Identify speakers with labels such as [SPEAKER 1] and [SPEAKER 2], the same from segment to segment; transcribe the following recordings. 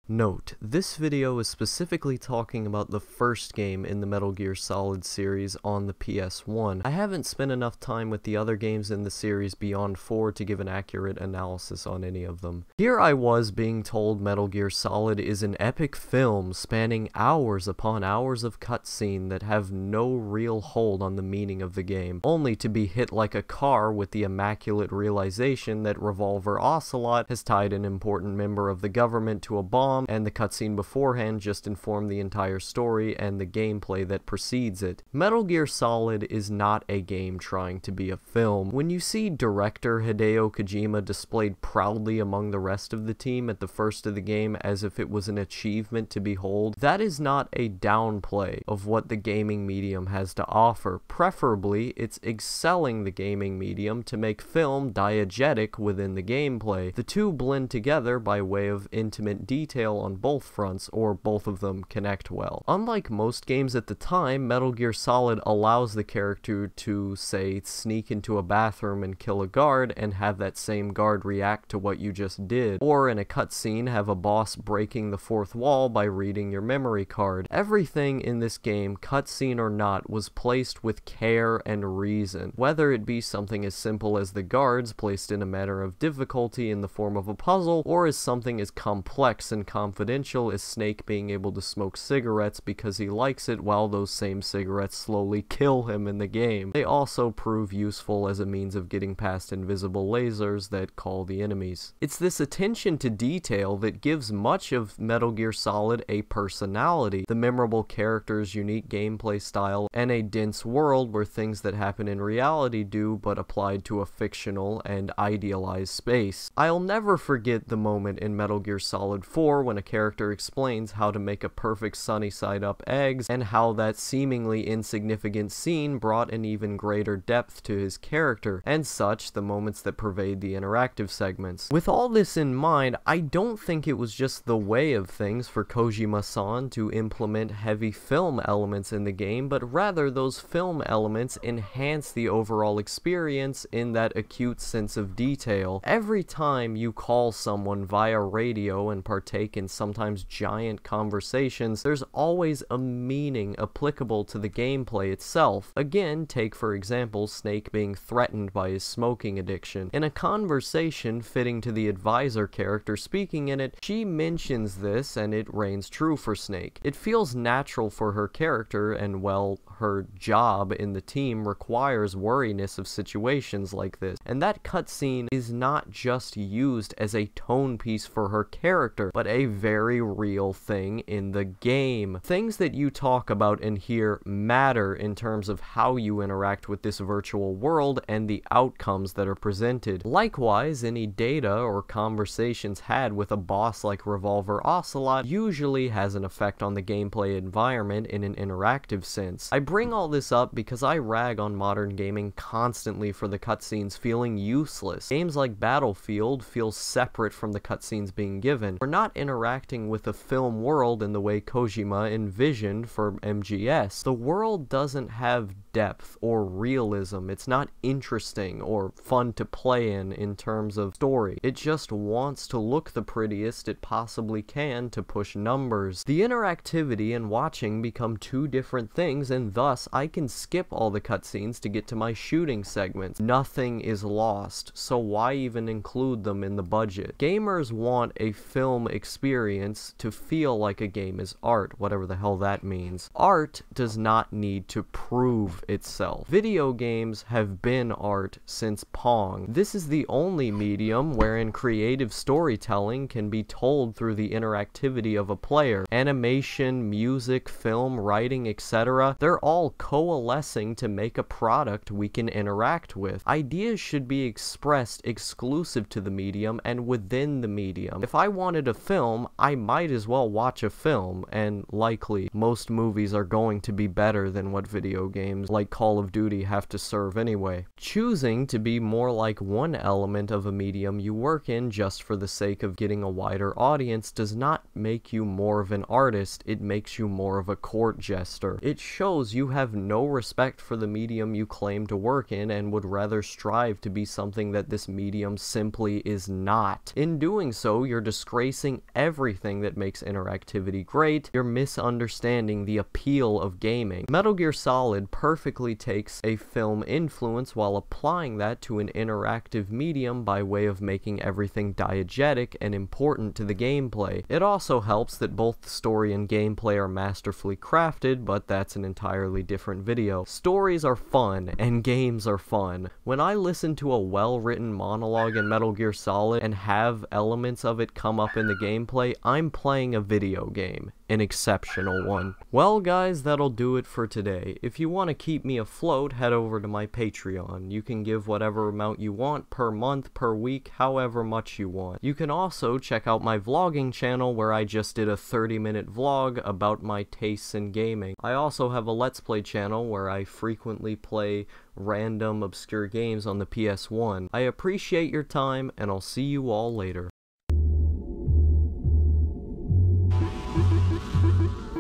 [SPEAKER 1] Note, this video is specifically talking about the first game in the Metal Gear Solid series on the PS1. I haven't spent enough time with the other games in the series beyond 4 to give an accurate analysis on any of them. Here I was being told Metal Gear Solid is an epic film spanning hours upon hours of cutscene that have no real hold on the meaning of the game, only to be hit like a car with the immaculate realization that Revolver Ocelot has tied an important member of the government to a bomb, and the cutscene beforehand just informed the entire story and the gameplay that precedes it. Metal Gear Solid is not a game trying to be a film. When you see director Hideo Kojima displayed proudly among the rest of the team at the first of the game as if it was an achievement to behold, that is not a downplay of what the gaming medium has to offer. Preferably, it's excelling the gaming medium to make film diegetic within the gameplay. The two blend together by way of intimate detail on both fronts, or both of them connect well. Unlike most games at the time, Metal Gear Solid allows the character to, say, sneak into a bathroom and kill a guard and have that same guard react to what you just did, or in a cutscene have a boss breaking the fourth wall by reading your memory card. Everything in this game, cutscene or not, was placed with care and reason, whether it be something as simple as the guards placed in a matter of difficulty in the form of a puzzle, or as something as complex and confidential as Snake being able to smoke cigarettes because he likes it while those same cigarettes slowly kill him in the game. They also prove useful as a means of getting past invisible lasers that call the enemies. It's this attention to detail that gives much of Metal Gear Solid a personality, the memorable character's unique gameplay style, and a dense world where things that happen in reality do but applied to a fictional and idealized space. I'll never forget the moment in Metal Gear Solid 4 when a character explains how to make a perfect sunny side up eggs, and how that seemingly insignificant scene brought an even greater depth to his character, and such the moments that pervade the interactive segments. With all this in mind, I don't think it was just the way of things for Kojima-san to implement heavy film elements in the game, but rather those film elements enhance the overall experience in that acute sense of detail. Every time you call someone via radio and partake in sometimes giant conversations, there's always a meaning applicable to the gameplay itself. Again, take for example Snake being threatened by his smoking addiction. In a conversation fitting to the advisor character speaking in it, she mentions this and it reigns true for Snake. It feels natural for her character, and well, her job in the team requires wariness of situations like this. And that cutscene is not just used as a tone piece for her character, but a very real thing in the game. Things that you talk about and hear matter in terms of how you interact with this virtual world and the outcomes that are presented. Likewise, any data or conversations had with a boss like Revolver Ocelot usually has an effect on the gameplay environment in an interactive sense. I bring all this up because I rag on modern gaming constantly for the cutscenes feeling useless. Games like Battlefield feel separate from the cutscenes being given. We're not interacting with a film world in the way Kojima envisioned for MGS. The world doesn't have depth or realism. It's not interesting or fun to play in terms of story. It just wants to look the prettiest it possibly can to push numbers. The interactivity and watching become two different things, and thus I can skip all the cutscenes to get to my shooting segments. Nothing is lost, so why even include them in the budget? Gamers want a film experience to feel like a game is art, whatever the hell that means. Art does not need to prove itself. Video games have been art since Pong. This is the only medium wherein creative storytelling can be told through the interactivity of a player. Animation, music, film, writing, etc., they're all coalescing to make a product we can interact with. Ideas should be expressed exclusive to the medium and within the medium. If I wanted a film, I might as well watch a film, and likely most movies are going to be better than what video games like Call of Duty have to serve anyway. Choosing to be more like one element of a medium you work in just for the sake of getting a wider audience does not make you more of an artist, it makes you more of a court jester. It shows you have no respect for the medium you claim to work in and would rather strive to be something that this medium simply is not. In doing so, you're disgracing everything that makes interactivity great, you're misunderstanding the appeal of gaming. Metal Gear Solid perfectly takes a film influence while applying that to an interactive medium by way of making everything diegetic and important to the gameplay. It also helps that both the story and gameplay are masterfully crafted, but that's an entirely different video. Stories are fun, and games are fun. When I listen to a well-written monologue in Metal Gear Solid and have elements of it come up in the gameplay, I'm playing a video game. An exceptional one. Well guys, that'll do it for today. If you want to keep me afloat, head over to my Patreon. You can give whatever amount you want per month, per week, however much you want. You can also check out my vlogging channel where I just did a 30-minute vlog about my tastes in gaming. I also have a Let's Play channel where I frequently play random obscure games on the PS1. I appreciate your time, and I'll see you all later.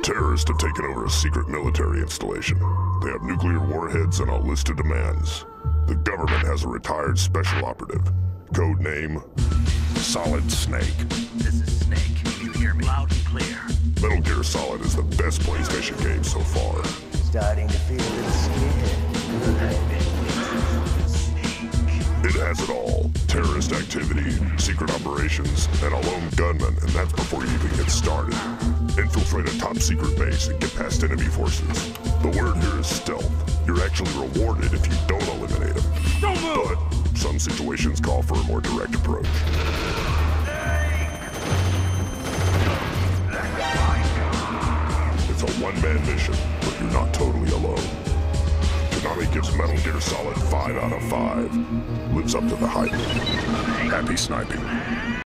[SPEAKER 2] Terrorists have taken over a secret military installation. They have nuclear warheads and a list of demands. The government has a retired special operative. Code name, Solid Snake.
[SPEAKER 3] This is Snake. Can you hear me? Loud and clear.
[SPEAKER 2] Metal Gear Solid is the best PlayStation game so far.
[SPEAKER 4] Starting to feel a little scared.
[SPEAKER 2] It has it all. Terrorist activity, secret operations, and a lone gunman, and that's before you even get started. Infiltrate a top-secret base and get past enemy forces. The word here is stealth. You're actually rewarded if you don't eliminate them. Don't move! But some situations call for a more direct approach. It's a one-man mission, but you're not totally alone. Konami gives Metal Gear Solid 5 out of 5. Lives up to the hype. Happy sniping.